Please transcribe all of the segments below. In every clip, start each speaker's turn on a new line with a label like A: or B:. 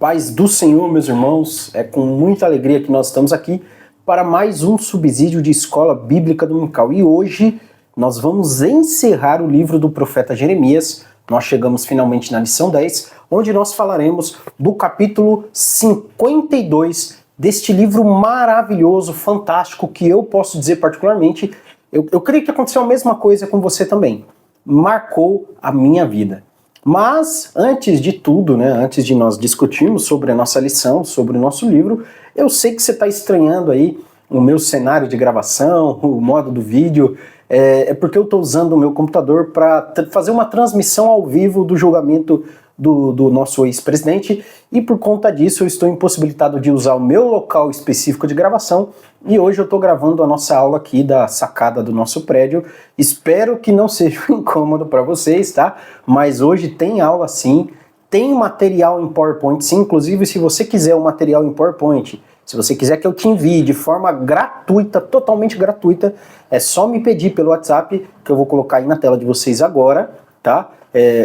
A: paz do Senhor, meus irmãos. É com muita alegria que nós estamos aqui para mais um subsídio de Escola Bíblica Dominical. E hoje nós vamos encerrar o livro do profeta Jeremias. Nós chegamos finalmente na lição 10, onde nós falaremos do capítulo 52 deste livro maravilhoso, fantástico, que eu posso dizer particularmente, eu creio que aconteceu a mesma coisa com você também. Marcou a minha vida. Mas, antes de tudo, antes de nós discutirmos sobre a nossa lição, sobre o nosso livro, eu sei que você está estranhando aí o meu cenário de gravação, o modo do vídeo, é porque eu estou usando o meu computador para fazer uma transmissão ao vivo do julgamento do nosso ex-presidente, e por conta disso eu estou impossibilitado de usar o meu local específico de gravação, e hoje eu estou gravando a nossa aula aqui da sacada do nosso prédio. Espero que não seja incômodo para vocês, tá? Mas hoje tem aula sim, tem material em PowerPoint sim, inclusive se você quiser o material em PowerPoint, se você quiser que eu te envie de forma gratuita, totalmente gratuita, é só me pedir pelo WhatsApp, que eu vou colocar aí na tela de vocês agora, tá?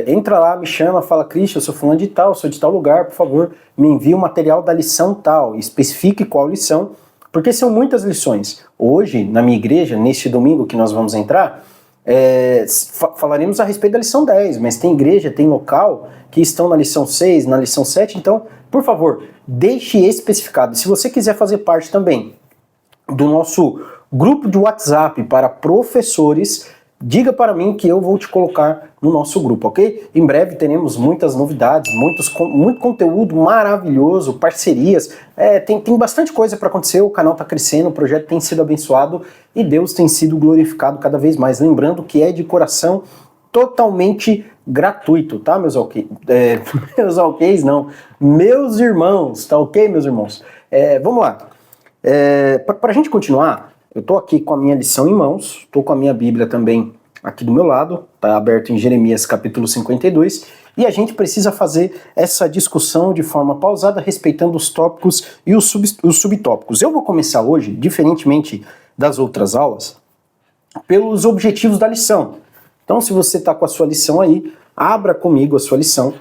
A: Entra lá, me chama, fala: Cristian, eu sou fulano de tal, sou de tal lugar, por favor, me envie o material da lição tal, especifique qual lição, porque são muitas lições. Hoje, na minha igreja, neste domingo que nós vamos entrar, falaremos a respeito da lição 10, mas tem igreja, tem local que estão na lição 6, na lição 7, então, por favor, deixe especificado. Se você quiser fazer parte também do nosso grupo de WhatsApp para professores, diga para mim que eu vou te colocar no nosso grupo, ok? Em breve teremos muitas novidades, muito conteúdo maravilhoso, parcerias, tem bastante coisa para acontecer, o canal está crescendo, o projeto tem sido abençoado e Deus tem sido glorificado cada vez mais. Lembrando que é de coração totalmente gratuito, tá, meus ok? Meus ok's não, meus irmãos, tá ok, meus irmãos? Vamos lá, para a gente continuar, eu tô aqui com a minha lição em mãos, tô com a minha Bíblia também aqui do meu lado, tá aberto em Jeremias capítulo 52, e a gente precisa fazer essa discussão de forma pausada, respeitando os tópicos e os subtópicos. Eu vou começar hoje, diferentemente das outras aulas, pelos objetivos da lição. Então, se você está com a sua lição aí, abra comigo a sua lição,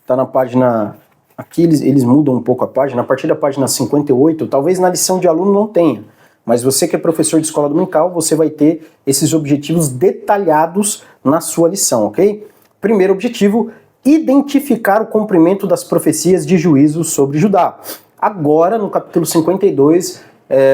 A: tá na página, aqui eles mudam um pouco a página, a partir da página 58, talvez na lição de aluno não tenha, mas você que é professor de escola dominical, você vai ter esses objetivos detalhados na sua lição, ok? Primeiro objetivo: identificar o cumprimento das profecias de juízo sobre Judá. Agora, no capítulo 52,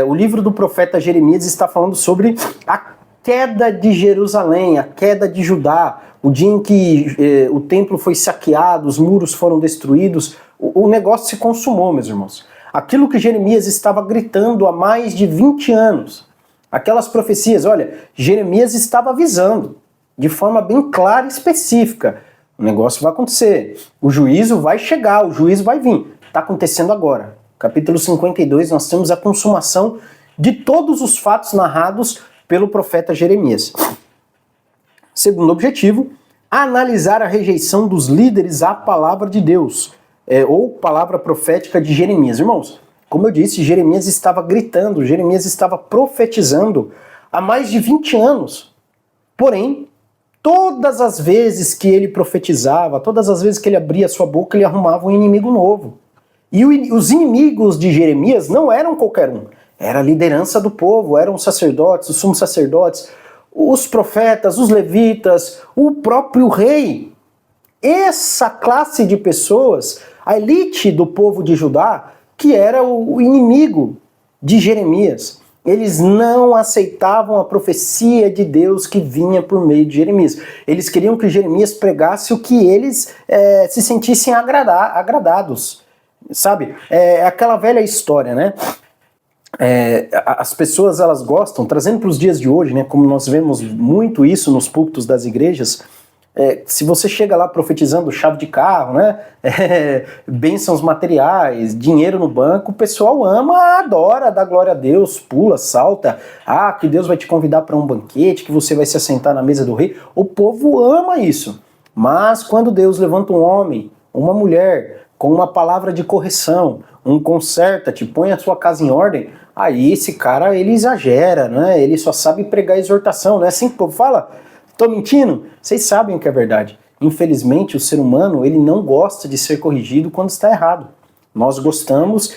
A: o livro do profeta Jeremias está falando sobre a queda de Jerusalém, a queda de Judá, o dia em que o templo foi saqueado, os muros foram destruídos, o negócio se consumou, meus irmãos. Aquilo que Jeremias estava gritando há mais de 20 anos, aquelas profecias, olha, Jeremias estava avisando de forma bem clara e específica: o negócio vai acontecer, o juízo vai chegar, o juízo vai vir. Está acontecendo agora. Capítulo 52, nós temos a consumação de todos os fatos narrados pelo profeta Jeremias. Segundo objetivo: analisar a rejeição dos líderes à palavra de Deus, ou palavra profética de Jeremias. Irmãos, como eu disse, Jeremias estava gritando, Jeremias estava profetizando há mais de 20 anos. Porém, todas as vezes que ele profetizava, todas as vezes que ele abria sua boca, ele arrumava um inimigo novo. E os inimigos de Jeremias não eram qualquer um. Era a liderança do povo, eram os sacerdotes, os sumos sacerdotes, os profetas, os levitas, o próprio rei. Essa classe de pessoas, a elite do povo de Judá, que era o inimigo de Jeremias. Eles não aceitavam a profecia de Deus que vinha por meio de Jeremias. Eles queriam que Jeremias pregasse o que eles se sentissem agradados. Sabe? É aquela velha história, né? As pessoas, elas gostam, trazendo para os dias de hoje, como nós vemos muito isso nos púlpitos das igrejas, se você chega lá profetizando chave de carro, bênçãos materiais, dinheiro no banco, o pessoal ama, adora, dá glória a Deus, pula, salta, que Deus vai te convidar para um banquete, que você vai se assentar na mesa do rei. O povo ama isso. Mas quando Deus levanta um homem, uma mulher, com uma palavra de correção, um conserta-te, põe a sua casa em ordem, aí esse cara, ele exagera, ele só sabe pregar exortação, não é assim que o povo fala? Tô mentindo? Vocês sabem o que é verdade. Infelizmente, o ser humano, ele não gosta de ser corrigido quando está errado. Nós gostamos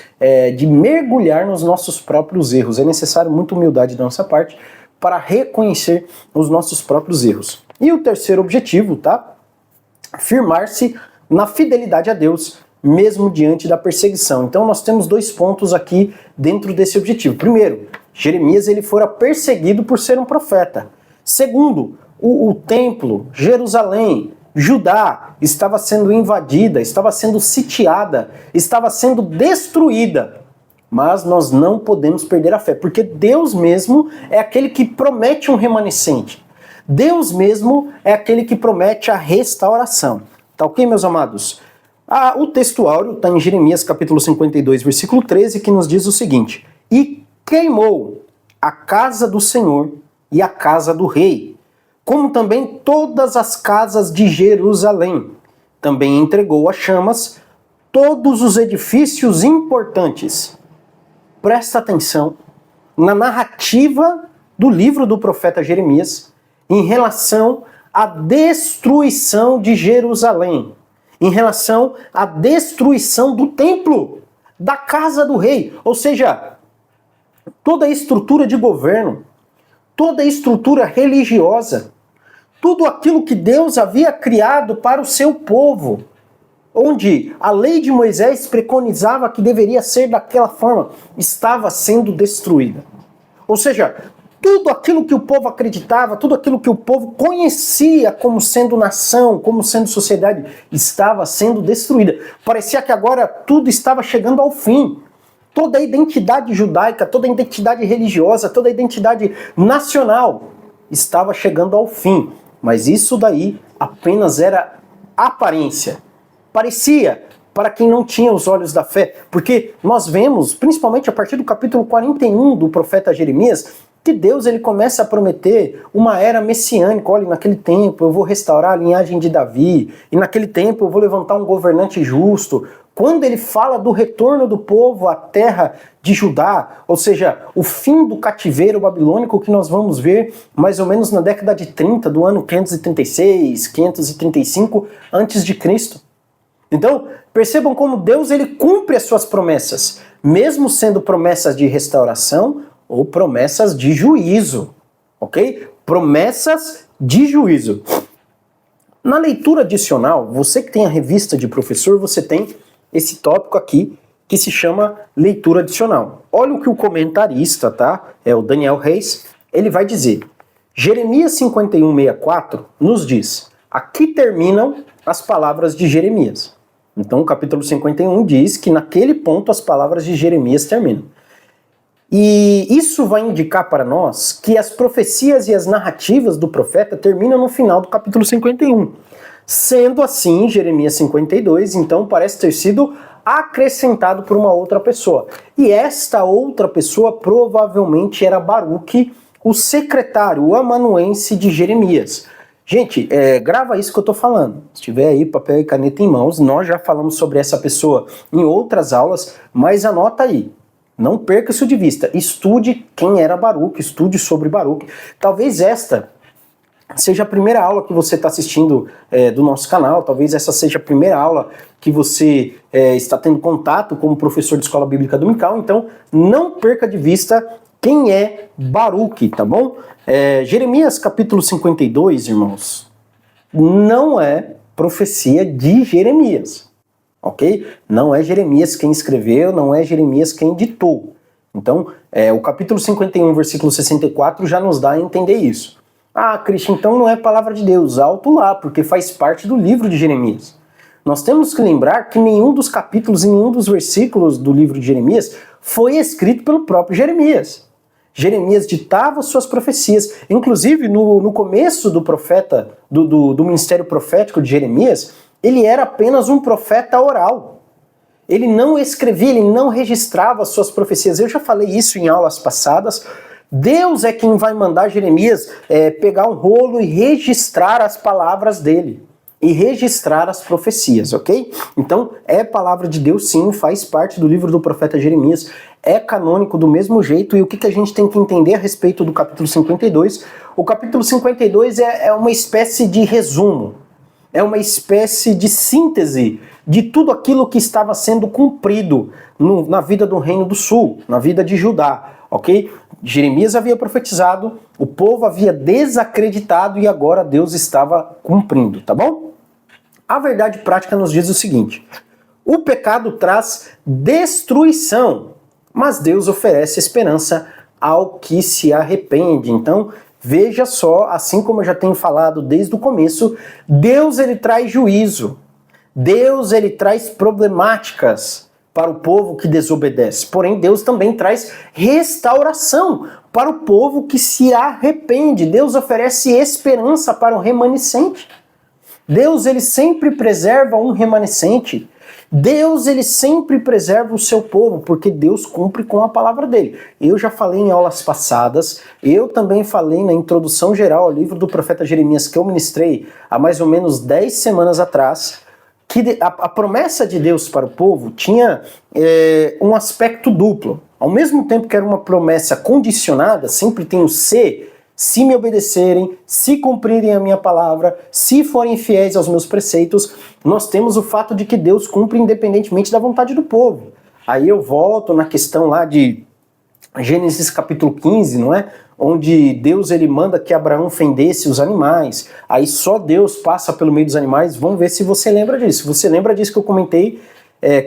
A: de mergulhar nos nossos próprios erros. É necessário muita humildade da nossa parte para reconhecer os nossos próprios erros. E o terceiro objetivo, tá? Firmar-se na fidelidade a Deus, mesmo diante da perseguição. Então nós temos 2 pontos aqui dentro desse objetivo. Primeiro, Jeremias ele fora perseguido por ser um profeta. Segundo, o templo, Jerusalém, Judá estava sendo invadida, estava sendo sitiada, estava sendo destruída. Mas nós não podemos perder a fé, porque Deus mesmo é aquele que promete um remanescente. Deus mesmo é aquele que promete a restauração. Tá ok, meus amados? O texto áureo está em Jeremias capítulo 52, versículo 13, que nos diz o seguinte: E queimou a casa do Senhor e a casa do rei, como também todas as casas de Jerusalém. Também entregou a chamas todos os edifícios importantes. Presta atenção na narrativa do livro do profeta Jeremias em relação à destruição de Jerusalém, em relação à destruição do templo, da casa do rei. Ou seja, toda a estrutura de governo, toda a estrutura religiosa, tudo aquilo que Deus havia criado para o seu povo, onde a lei de Moisés preconizava que deveria ser daquela forma, estava sendo destruída. Ou seja, tudo aquilo que o povo acreditava, tudo aquilo que o povo conhecia como sendo nação, como sendo sociedade, estava sendo destruída. Parecia que agora tudo estava chegando ao fim. Toda a identidade judaica, toda a identidade religiosa, toda a identidade nacional estava chegando ao fim. Mas isso daí apenas era aparência. Parecia, para quem não tinha os olhos da fé, porque nós vemos, principalmente a partir do capítulo 41 do profeta Jeremias, que Deus ele começa a prometer uma era messiânica. Olha, naquele tempo eu vou restaurar a linhagem de Davi, e naquele tempo eu vou levantar um governante justo. Quando ele fala do retorno do povo à terra de Judá, ou seja, o fim do cativeiro babilônico que nós vamos ver mais ou menos na década de 30, do ano 536, 535 a.C. Então, percebam como Deus ele cumpre as suas promessas, mesmo sendo promessas de restauração ou promessas de juízo, ok? Promessas de juízo. Na leitura adicional, você que tem a revista de professor, você tem esse tópico aqui que se chama leitura adicional. Olha o que o comentarista, tá? É o Daniel Reis, ele vai dizer. Jeremias 51:64 nos diz: aqui terminam as palavras de Jeremias. Então o capítulo 51 diz que naquele ponto as palavras de Jeremias terminam. E isso vai indicar para nós que as profecias e as narrativas do profeta terminam no final do capítulo 51. Sendo assim, Jeremias 52, então, parece ter sido acrescentado por uma outra pessoa. E esta outra pessoa provavelmente era Baruque, o secretário, o amanuense de Jeremias. Gente, grava isso que eu tô falando. Se tiver aí papel e caneta em mãos, nós já falamos sobre essa pessoa em outras aulas, mas anota aí. Não perca isso de vista. Estude quem era Baruque, estude sobre Baruque. Talvez esta seja a primeira aula que você está assistindo do nosso canal, talvez essa seja a primeira aula que você está tendo contato como professor de escola bíblica dominical, então não perca de vista quem é Baruque, tá bom? Jeremias capítulo 52, irmãos, não é profecia de Jeremias, ok? Não é Jeremias quem escreveu, não é Jeremias quem ditou. Então, o capítulo 51, versículo 64 já nos dá a entender isso. Ah, Cristian, então não é palavra de Deus, alto lá, porque faz parte do livro de Jeremias. Nós temos que lembrar que nenhum dos capítulos e nenhum dos versículos do livro de Jeremias foi escrito pelo próprio Jeremias. Jeremias ditava suas profecias. Inclusive, no começo do profeta, do ministério profético de Jeremias, ele era apenas um profeta oral. Ele não escrevia, ele não registrava suas profecias. Eu já falei isso em aulas passadas. Deus é quem vai mandar Jeremias pegar um rolo e registrar as palavras dele. E registrar as profecias, ok? Então, é palavra de Deus sim, faz parte do livro do profeta Jeremias, é canônico do mesmo jeito. E o que a gente tem que entender a respeito do capítulo 52? O capítulo 52 é uma espécie de resumo. é uma espécie de síntese de tudo aquilo que estava sendo cumprido na vida do Reino do Sul, na vida de Judá, ok? Jeremias havia profetizado, o povo havia desacreditado e agora Deus estava cumprindo, tá bom? A verdade prática nos diz o seguinte: o pecado traz destruição, mas Deus oferece esperança ao que se arrepende. Então, veja só, assim como eu já tenho falado desde o começo, Deus ele traz juízo. Deus ele traz problemáticas para o povo que desobedece. Porém, Deus também traz restauração para o povo que se arrepende. Deus oferece esperança para o remanescente. Deus ele sempre preserva um remanescente. Deus ele sempre preserva o seu povo, porque Deus cumpre com a palavra dele. Eu já falei em aulas passadas, eu também falei na introdução geral ao livro do profeta Jeremias que eu ministrei há mais ou menos 10 semanas atrás, que a promessa de Deus para o povo tinha um aspecto duplo. Ao mesmo tempo que era uma promessa condicionada, sempre tem o se me obedecerem, se cumprirem a minha palavra, se forem fiéis aos meus preceitos, nós temos o fato de que Deus cumpre independentemente da vontade do povo. Aí eu volto na questão lá de Gênesis capítulo 15, não é? Onde Deus ele manda que Abraão fendesse os animais. Aí só Deus passa pelo meio dos animais. Vamos ver se você lembra disso. Se você lembra disso que eu comentei,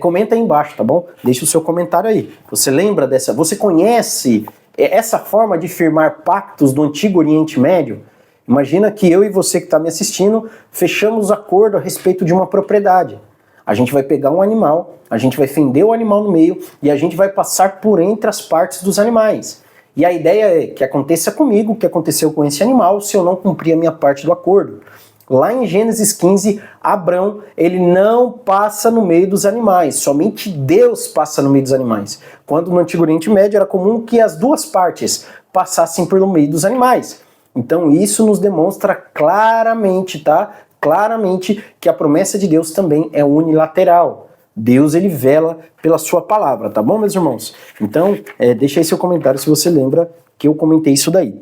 A: comenta aí embaixo, tá bom? Deixa o seu comentário aí. Você lembra dessa? Você conhece essa forma de firmar pactos do Antigo Oriente Médio? Imagina que eu e você que está me assistindo fechamos acordo a respeito de uma propriedade. A gente vai pegar um animal, a gente vai fender o animal no meio e a gente vai passar por entre as partes dos animais. E a ideia é que aconteça comigo o que aconteceu com esse animal se eu não cumprir a minha parte do acordo. Lá em Gênesis 15, Abrão, ele não passa no meio dos animais, somente Deus passa no meio dos animais. Quando no Antigo Oriente Médio era comum que as duas partes passassem pelo meio dos animais. Então isso nos demonstra claramente, tá? Claramente que a promessa de Deus também é unilateral. Deus ele vela pela sua palavra, tá bom, meus irmãos? Então, deixa aí seu comentário se você lembra que eu comentei isso daí.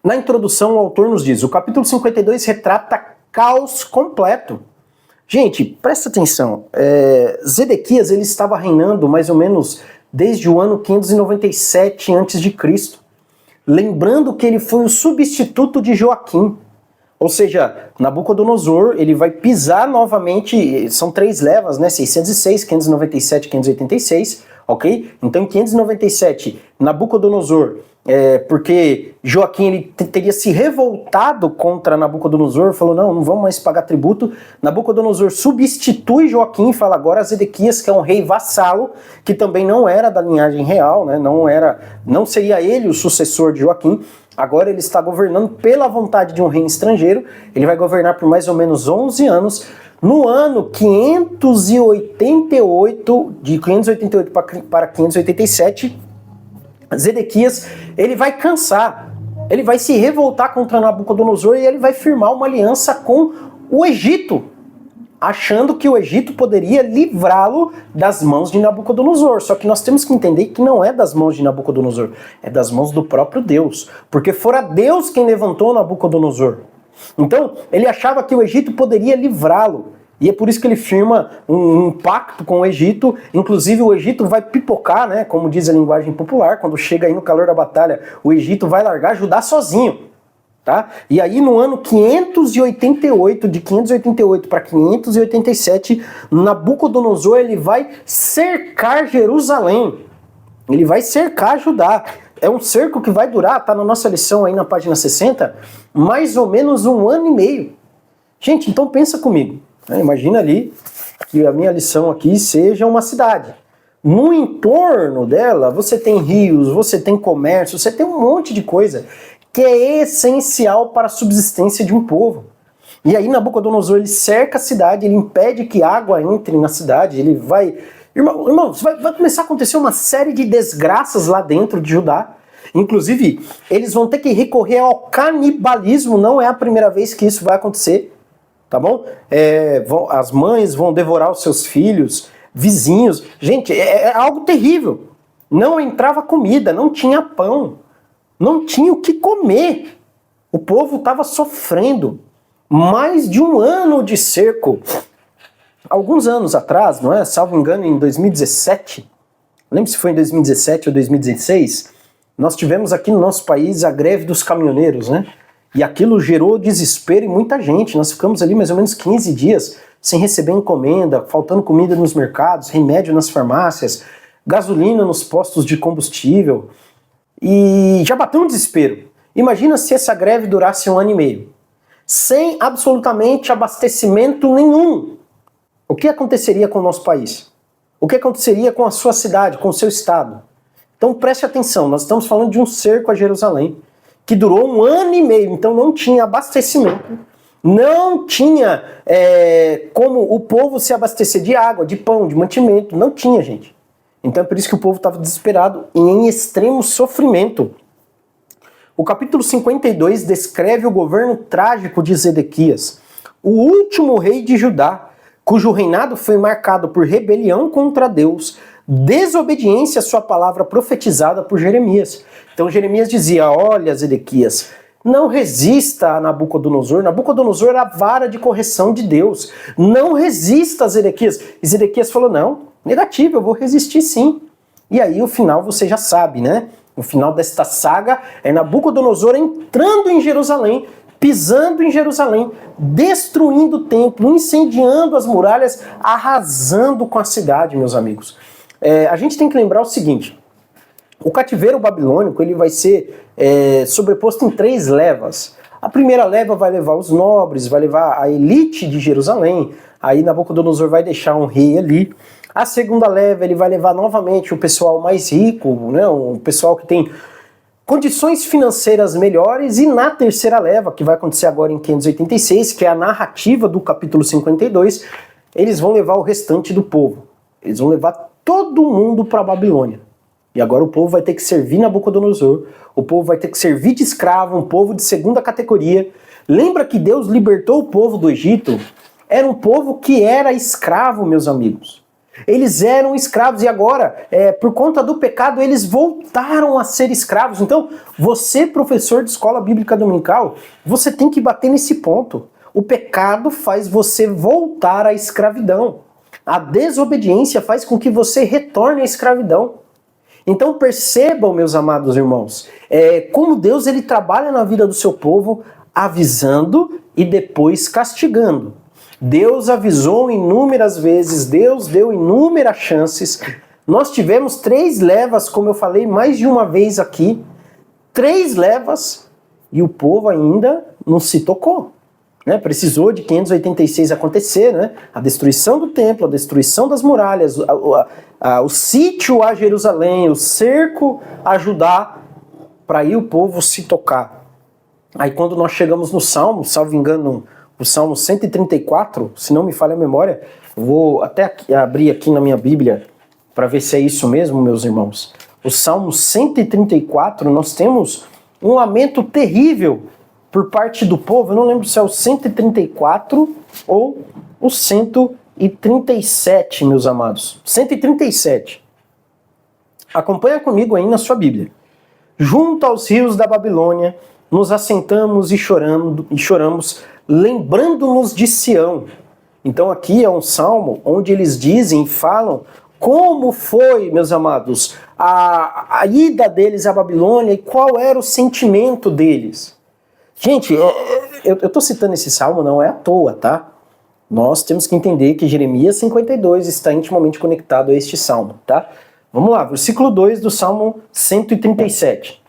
A: Na introdução, o autor nos diz, o capítulo 52 retrata caos completo. Gente, presta atenção, Zedequias ele estava reinando mais ou menos desde o ano 597 a.C., lembrando que ele foi o substituto de Joaquim. Ou seja, Nabucodonosor ele vai pisar novamente, são 3 levas, né? 606, 597 e 586, ok? Então em 597, Nabucodonosor, porque Joaquim ele teria se revoltado contra Nabucodonosor, falou, não vamos mais pagar tributo. Nabucodonosor substitui Joaquim e fala agora Zedequias, que é um rei vassalo, que também não era da linhagem real, né? Não seria ele o sucessor de Joaquim. Agora ele está governando pela vontade de um rei estrangeiro, ele vai governar por mais ou menos 11 anos. No ano 588, de 588 para 587, Zedequias ele vai cansar, ele vai se revoltar contra Nabucodonosor e ele vai firmar uma aliança com o Egito, achando que o Egito poderia livrá-lo das mãos de Nabucodonosor. Só que nós temos que entender que não é das mãos de Nabucodonosor, é das mãos do próprio Deus, porque fora Deus quem levantou Nabucodonosor. Então, ele achava que o Egito poderia livrá-lo, e é por isso que ele firma um pacto com o Egito. Inclusive o Egito vai pipocar, né, como diz a linguagem popular, quando chega aí no calor da batalha, o Egito vai largar Judá sozinho. Tá? E aí no ano 588, de 588 para 587, Nabucodonosor ele vai cercar Jerusalém. Ele vai cercar Judá. É um cerco que vai durar, tá na nossa lição aí na página 60, mais ou menos 1 ano e meio. Gente, então pensa comigo. Né? Imagina ali que a minha lição aqui seja uma cidade. No entorno dela você tem rios, você tem comércio, você tem um monte de coisa que é essencial para a subsistência de um povo. E aí Nabucodonosor ele cerca a cidade, ele impede que água entre na cidade, ele vai... Irmãos, vai começar a acontecer uma série de desgraças lá dentro de Judá. Inclusive, eles vão ter que recorrer ao canibalismo, não é a primeira vez que isso vai acontecer, tá bom? As mães vão devorar os seus filhos, vizinhos. Gente, é algo terrível. Não entrava comida, não tinha pão. Não tinha o que comer. O povo estava sofrendo. Mais de um ano de cerco. Alguns anos atrás, não é? Salvo engano, em 2017, não lembro se foi em 2017 ou 2016, nós tivemos aqui no nosso país a greve dos caminhoneiros, né? E aquilo gerou desespero em muita gente. Nós ficamos ali mais ou menos 15 dias sem receber encomenda, faltando comida nos mercados, remédio nas farmácias, gasolina nos postos de combustível. E já bateu um desespero. Imagina se essa greve durasse um ano e meio, sem absolutamente abastecimento nenhum. O que aconteceria com o nosso país? O que aconteceria com a sua cidade, com o seu estado? Então preste atenção, nós estamos falando de um cerco a Jerusalém, que durou um ano e meio, então não tinha abastecimento, não tinha como o povo se abastecer de água, de pão, de mantimento, não tinha, gente. Então é por isso que o povo estava desesperado e em extremo sofrimento. O capítulo 52 descreve o governo trágico de Zedequias, o último rei de Judá, cujo reinado foi marcado por rebelião contra Deus, desobediência à sua palavra profetizada por Jeremias. Então Jeremias dizia, olha Zedequias, não resista a Nabucodonosor. Nabucodonosor era a vara de correção de Deus. Não resista a Zedequias. E Zedequias falou, não, negativo, eu vou resistir sim. E aí o final você já sabe, né? O final desta saga é Nabucodonosor entrando em Jerusalém, pisando em Jerusalém, destruindo o templo, incendiando as muralhas, arrasando com a cidade, meus amigos. A gente tem que lembrar o seguinte, o cativeiro babilônico ele vai ser sobreposto em 3 levas. A primeira leva vai levar os nobres, vai levar a elite de Jerusalém, aí Nabucodonosor vai deixar um rei ali. A segunda leva ele vai levar novamente o pessoal mais rico, né, o pessoal que tem condições financeiras melhores, e na terceira leva, que vai acontecer agora em 586, que é a narrativa do capítulo 52, eles vão levar o restante do povo. Eles vão levar todo mundo para a Babilônia. E agora o povo vai ter que servir Nabucodonosor, o povo vai ter que servir de escravo, um povo de segunda categoria. Lembra que Deus libertou o povo do Egito? Era um povo que era escravo, meus amigos. Eles eram escravos e agora, por conta do pecado, eles voltaram a ser escravos. Então, você, professor de escola bíblica dominical, você tem que bater nesse ponto. O pecado faz você voltar à escravidão. A desobediência faz com que você retorne à escravidão. Então percebam, meus amados irmãos, como Deus ele trabalha na vida do seu povo, avisando e depois castigando. Deus avisou inúmeras vezes, Deus deu inúmeras chances. Nós tivemos 3 levas, como eu falei mais de uma vez aqui, 3 levas, e o povo ainda não se tocou. Né? Precisou de 586 acontecer, né? A destruição do templo, a destruição das muralhas, o sítio a Jerusalém, o cerco a Judá, para aí o povo se tocar. Aí quando nós chegamos no Salmo, salvo engano, o Salmo 134, se não me falha a memória, vou até abrir aqui na minha Bíblia para ver se é isso mesmo, meus irmãos. O Salmo 134, nós temos um lamento terrível por parte do povo. Eu não lembro se é o 134 ou o 137, meus amados. 137. Acompanha comigo aí na sua Bíblia. Junto aos rios da Babilônia, nos assentamos e choramos, lembrando-nos de Sião. Então aqui é um salmo onde eles dizem e falam como foi, meus amados, a ida deles à Babilônia e qual era o sentimento deles. Gente, eu estou citando esse salmo não é à toa, tá? Nós temos que entender que Jeremias 52 está intimamente conectado a este salmo, tá? Vamos lá, versículo 2 do Salmo 137.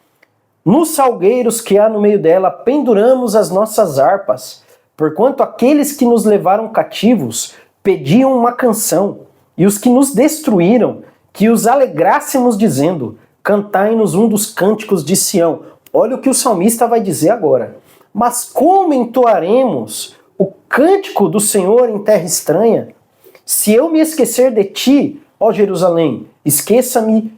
A: Nos salgueiros que há no meio dela, penduramos as nossas harpas, porquanto aqueles que nos levaram cativos pediam uma canção, e os que nos destruíram, que os alegrássemos dizendo, cantai-nos um dos cânticos de Sião. Olha o que o salmista vai dizer agora. Mas como entoaremos o cântico do Senhor em terra estranha? Se eu me esquecer de ti, ó Jerusalém, esqueça-se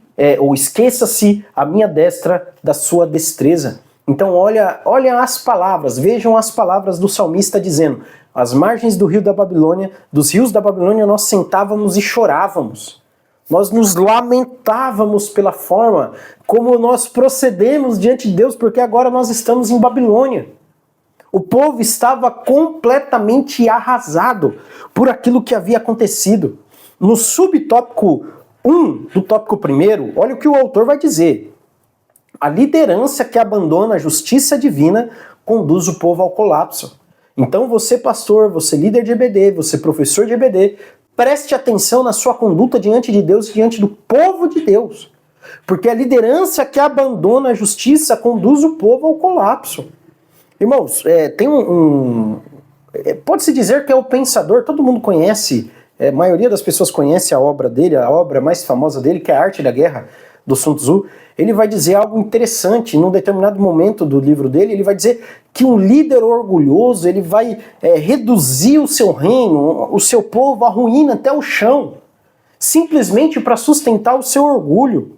A: a minha destra da sua destreza. Então olha as palavras, vejam as palavras do salmista dizendo, às margens do rio da Babilônia, dos rios da Babilônia nós sentávamos e chorávamos. Nós nos lamentávamos pela forma como nós procedemos diante de Deus, porque agora nós estamos em Babilônia. O povo estava completamente arrasado por aquilo que havia acontecido. No subtópico 1 do tópico 1, olha o que o autor vai dizer. A liderança que abandona a justiça divina conduz o povo ao colapso. Então você, pastor, você líder de EBD, você professor de EBD, preste atenção na sua conduta diante de Deus e diante do povo de Deus. Porque a liderança que abandona a justiça conduz o povo ao colapso. Irmãos, tem pode-se dizer que é o pensador, todo mundo conhece, a maioria das pessoas conhece a obra dele, a obra mais famosa dele, que é A Arte da Guerra, do Sun Tzu. Ele vai dizer algo interessante, num determinado momento do livro dele, ele vai dizer que um líder orgulhoso, ele vai reduzir o seu reino, o seu povo à ruína até o chão, simplesmente para sustentar o seu orgulho.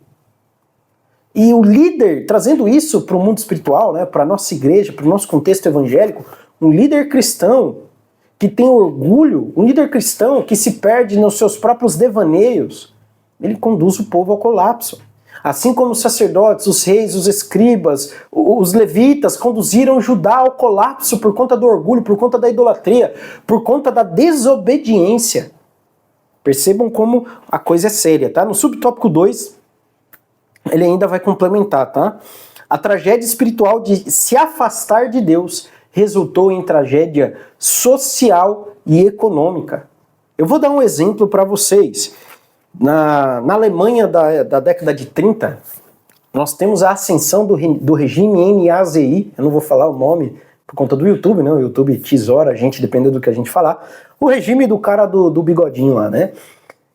A: E o líder, trazendo isso para o mundo espiritual, né, para a nossa igreja, para o nosso contexto evangélico, um líder cristão que tem orgulho, um líder cristão que se perde nos seus próprios devaneios, ele conduz o povo ao colapso. Assim como os sacerdotes, os reis, os escribas, os levitas conduziram Judá ao colapso por conta do orgulho, por conta da idolatria, por conta da desobediência. Percebam como a coisa é séria, tá? No subtópico 2, ele ainda vai complementar, tá? A tragédia espiritual de se afastar de Deus resultou em tragédia social e econômica. Eu vou dar um exemplo para vocês. Na Alemanha da década de 30, nós temos a ascensão do regime NAZI, eu não vou falar o nome por conta do YouTube, né? O YouTube tesoura a gente, dependendo do que a gente falar. O regime do cara do bigodinho lá, né?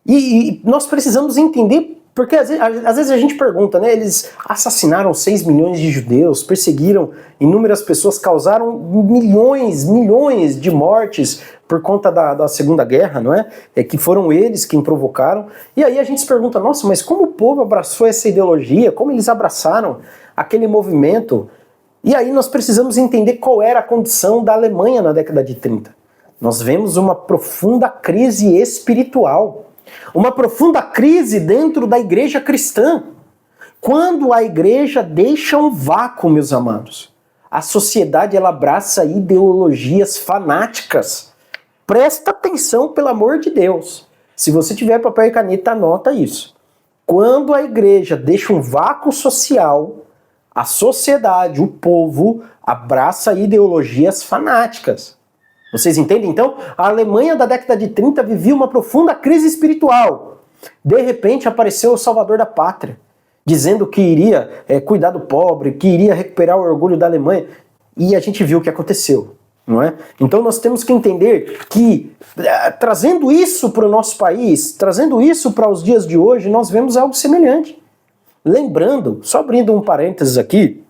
A: E nós precisamos entender. Porque às vezes a gente pergunta, né? Eles assassinaram 6 milhões de judeus, perseguiram inúmeras pessoas, causaram milhões de mortes por conta da Segunda Guerra, não é? Que foram eles quem provocaram. E aí a gente se pergunta, nossa, mas como o povo abraçou essa ideologia? Como eles abraçaram aquele movimento? E aí nós precisamos entender qual era a condição da Alemanha na década de 30. Nós vemos uma profunda crise espiritual. Uma profunda crise dentro da igreja cristã. Quando a igreja deixa um vácuo, meus amados, a sociedade ela abraça ideologias fanáticas. Presta atenção, pelo amor de Deus. Se você tiver papel e caneta, anota isso. Quando a igreja deixa um vácuo social, a sociedade, o povo, abraça ideologias fanáticas. Vocês entendem? Então, a Alemanha da década de 30 vivia uma profunda crise espiritual. De repente apareceu o Salvador da Pátria, dizendo que iria cuidar do pobre, que iria recuperar o orgulho da Alemanha. E a gente viu o que aconteceu, não é? Então nós temos que entender que, trazendo isso para o nosso país, trazendo isso para os dias de hoje, nós vemos algo semelhante. Lembrando, só abrindo um parênteses aqui,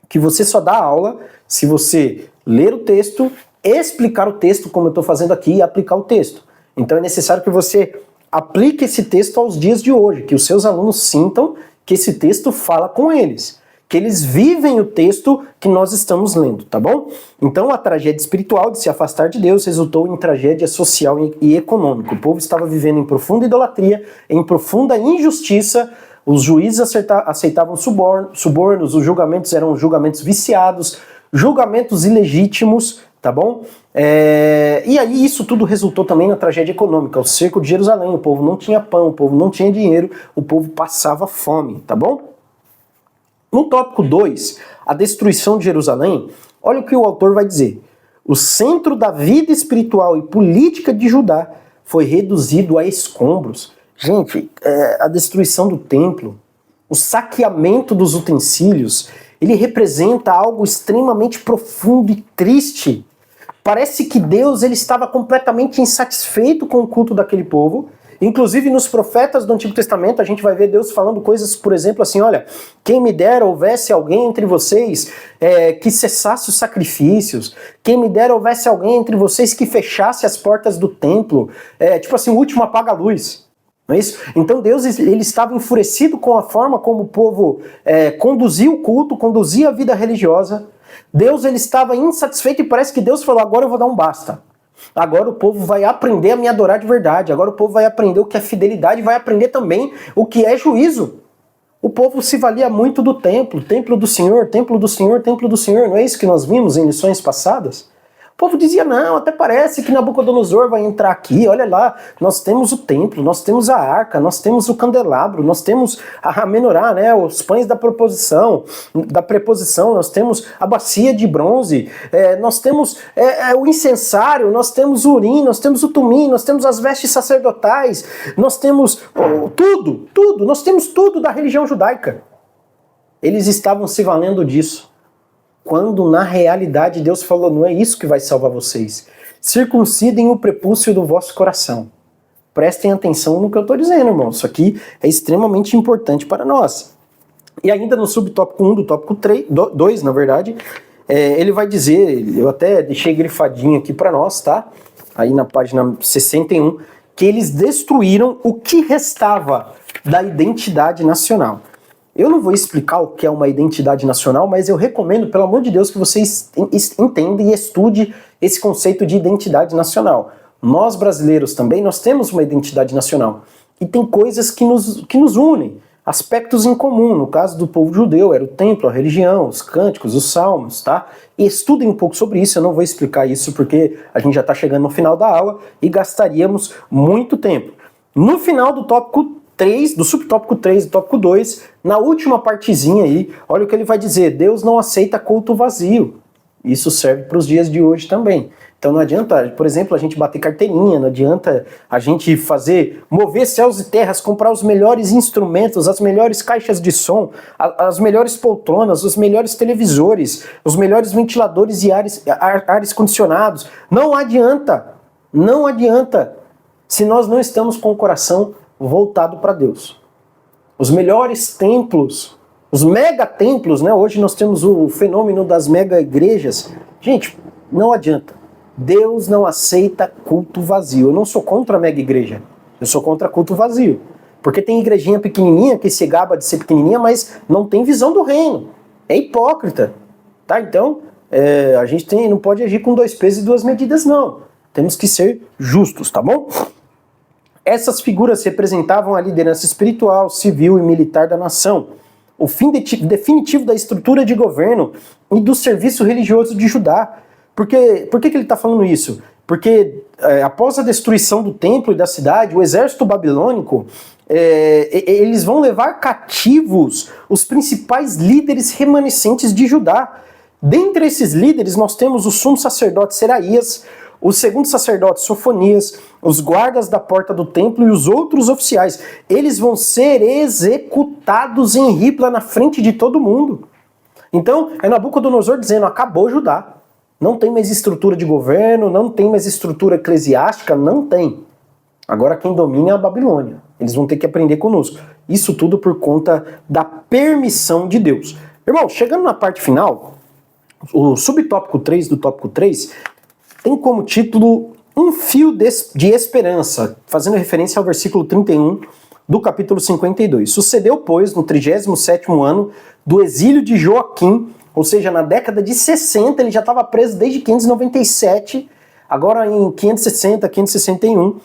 A: que você só dá aula se você ler o texto, explicar o texto como eu estou fazendo aqui e aplicar o texto. Então é necessário que você aplique esse texto aos dias de hoje, que os seus alunos sintam que esse texto fala com eles, que eles vivem o texto que nós estamos lendo, tá bom? Então a tragédia espiritual de se afastar de Deus resultou em tragédia social e econômica. O povo estava vivendo em profunda idolatria, em profunda injustiça. Os juízes aceitavam subornos, os julgamentos eram julgamentos viciados, julgamentos ilegítimos, tá bom? E aí isso tudo resultou também na tragédia econômica, o cerco de Jerusalém. O povo não tinha pão, o povo não tinha dinheiro, o povo passava fome, tá bom? No tópico 2, a destruição de Jerusalém, olha o que o autor vai dizer. O centro da vida espiritual e política de Judá foi reduzido a escombros. Gente, a destruição do templo, o saqueamento dos utensílios, ele representa algo extremamente profundo e triste. Parece que Deus ele estava completamente insatisfeito com o culto daquele povo. Inclusive nos profetas do Antigo Testamento a gente vai ver Deus falando coisas, por exemplo, assim, olha, quem me dera houvesse alguém entre vocês que cessasse os sacrifícios, quem me dera houvesse alguém entre vocês que fechasse as portas do templo, tipo assim, o último apaga a luz. Não é isso? Então Deus ele estava enfurecido com a forma como o povo conduzia o culto, conduzia a vida religiosa. Deus ele estava insatisfeito e parece que Deus falou, agora eu vou dar um basta. Agora o povo vai aprender a me adorar de verdade. Agora o povo vai aprender o que é fidelidade, vai aprender também o que é juízo. O povo se valia muito do templo do Senhor, templo do Senhor, templo do Senhor. Não é isso que nós vimos em lições passadas? O povo dizia, não, até parece que Nabucodonosor vai entrar aqui, olha lá, nós temos o templo, nós temos a arca, nós temos o candelabro, nós temos a menorá, né, os pães da preposição, nós temos a bacia de bronze, nós temos o incensário, nós temos o urim, nós temos o tumim, nós temos as vestes sacerdotais, nós temos tudo, nós temos tudo da religião judaica. Eles estavam se valendo disso. Quando na realidade Deus falou, não é isso que vai salvar vocês. Circuncidem o prepúcio do vosso coração. Prestem atenção no que eu estou dizendo, irmão. Isso aqui é extremamente importante para nós. E ainda no subtópico 1 do tópico 2, na verdade, ele vai dizer, eu até deixei grifadinho aqui para nós, tá? Aí na página 61, que eles destruíram o que restava da identidade nacional. Eu não vou explicar o que é uma identidade nacional, mas eu recomendo, pelo amor de Deus, que vocês entendam e estudem esse conceito de identidade nacional. Nós, brasileiros também, nós temos uma identidade nacional. E tem coisas que nos unem, aspectos em comum. No caso do povo judeu, era o templo, a religião, os cânticos, os salmos, tá? E estudem um pouco sobre isso, eu não vou explicar isso porque a gente já está chegando no final da aula e gastaríamos muito tempo. No final do tópico 3, do subtópico 3 do tópico 2, na última partezinha aí, olha o que ele vai dizer, Deus não aceita culto vazio. Isso serve para os dias de hoje também. Então não adianta, por exemplo, a gente bater carteirinha, não adianta a gente mover céus e terras, comprar os melhores instrumentos, as melhores caixas de som, as melhores poltronas, os melhores televisores, os melhores ventiladores e ares condicionados. Não adianta, se nós não estamos com o coração voltado para Deus. Os melhores templos, os mega templos, né? Hoje nós temos o fenômeno das mega igrejas. Gente, não adianta. Deus não aceita culto vazio. Eu não sou contra a mega igreja. Eu sou contra culto vazio. Porque tem igrejinha pequenininha que se gaba de ser pequenininha, mas não tem visão do reino. É hipócrita. Tá? Então, a gente não pode agir com 2 pesos e 2 medidas, não. Temos que ser justos, tá bom? Essas figuras representavam a liderança espiritual, civil e militar da nação, o fim definitivo da estrutura de governo e do serviço religioso de Judá. Por que ele está falando isso? Porque após a destruição do templo e da cidade, o exército babilônico, eles vão levar cativos os principais líderes remanescentes de Judá. Dentre esses líderes nós temos o sumo sacerdote Seraías, o segundo sacerdote Sofonias, os guardas da porta do templo e os outros oficiais. Eles vão ser executados em Ribla na frente de todo mundo. Então, é Nabucodonosor dizendo, acabou Judá. Não tem mais estrutura de governo, não tem mais estrutura eclesiástica, não tem. Agora quem domina é a Babilônia. Eles vão ter que aprender conosco. Isso tudo por conta da permissão de Deus. Irmão, chegando na parte final, o subtópico 3 do tópico 3 tem como título Um Fio de Esperança, fazendo referência ao versículo 31 do capítulo 52. Sucedeu, pois, no 37º ano do exílio de Joaquim, ou seja, na década de 60, ele já estava preso desde 597, agora em 560, 561,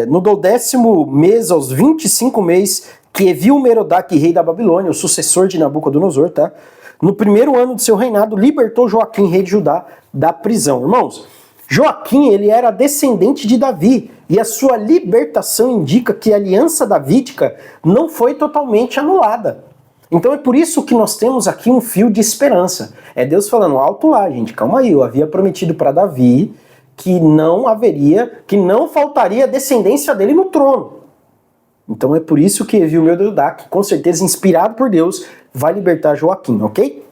A: no 12º mês, aos 25 meses, que Evil-Merodach, rei da Babilônia, o sucessor de Nabucodonosor, tá? No primeiro ano de seu reinado, libertou Joaquim, rei de Judá, da prisão. Irmãos, Joaquim, ele era descendente de Davi, e a sua libertação indica que a aliança davídica não foi totalmente anulada. Então é por isso que nós temos aqui um fio de esperança. É Deus falando, alto lá, gente, calma aí, eu havia prometido para Davi que não faltaria descendência dele no trono. Então é por isso que Evil-Merodach, com certeza inspirado por Deus, vai libertar Joaquim, ok?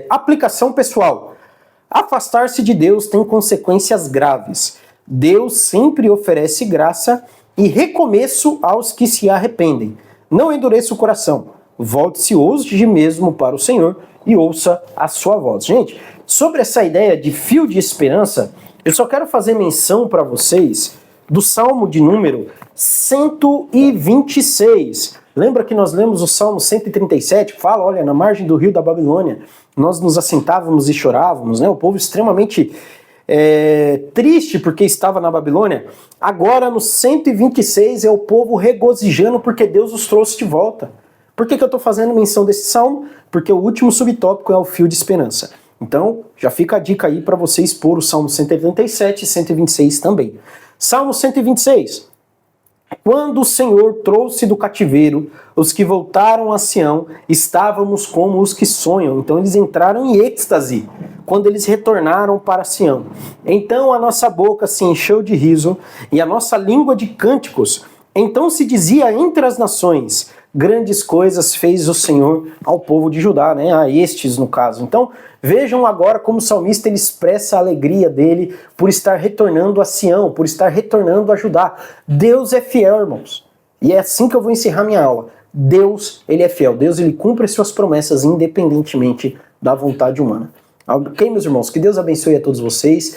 A: Aplicação pessoal. Afastar-se de Deus tem consequências graves. Deus sempre oferece graça e recomeço aos que se arrependem. Não endureça o coração. Volte-se hoje mesmo para o Senhor e ouça a sua voz. Gente, sobre essa ideia de fio de esperança, eu só quero fazer menção para vocês do Salmo de número 126. Lembra que nós lemos o Salmo 137, que fala, olha, na margem do rio da Babilônia, nós nos assentávamos e chorávamos, né? O povo extremamente triste porque estava na Babilônia, agora no 126 é o povo regozijando porque Deus os trouxe de volta. Por que eu estou fazendo menção desse salmo? Porque o último subtópico é o fio de esperança. Então, já fica a dica aí para você expor o Salmo 187 e 126 também. Salmo 126. Quando o Senhor trouxe do cativeiro os que voltaram a Sião, estávamos como os que sonham. Então eles entraram em êxtase quando eles retornaram para Sião. Então a nossa boca se encheu de riso e a nossa língua de cânticos. Então se dizia entre as nações: grandes coisas fez o Senhor ao povo de Judá, né? A estes no caso. Então vejam agora como o salmista ele expressa a alegria dele por estar retornando a Sião, por estar retornando a Judá. Deus é fiel, irmãos. E é assim que eu vou encerrar minha aula. Deus, ele é fiel. Deus, ele cumpre as suas promessas independentemente da vontade humana. Ok, meus irmãos? Que Deus abençoe a todos vocês.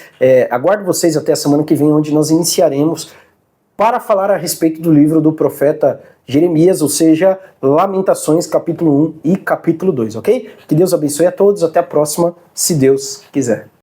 A: Aguardo vocês até a semana que vem, onde nós iniciaremos para falar a respeito do livro do profeta Jeremias, ou seja, Lamentações, capítulo 1 e capítulo 2, ok? Que Deus abençoe a todos, até a próxima, se Deus quiser.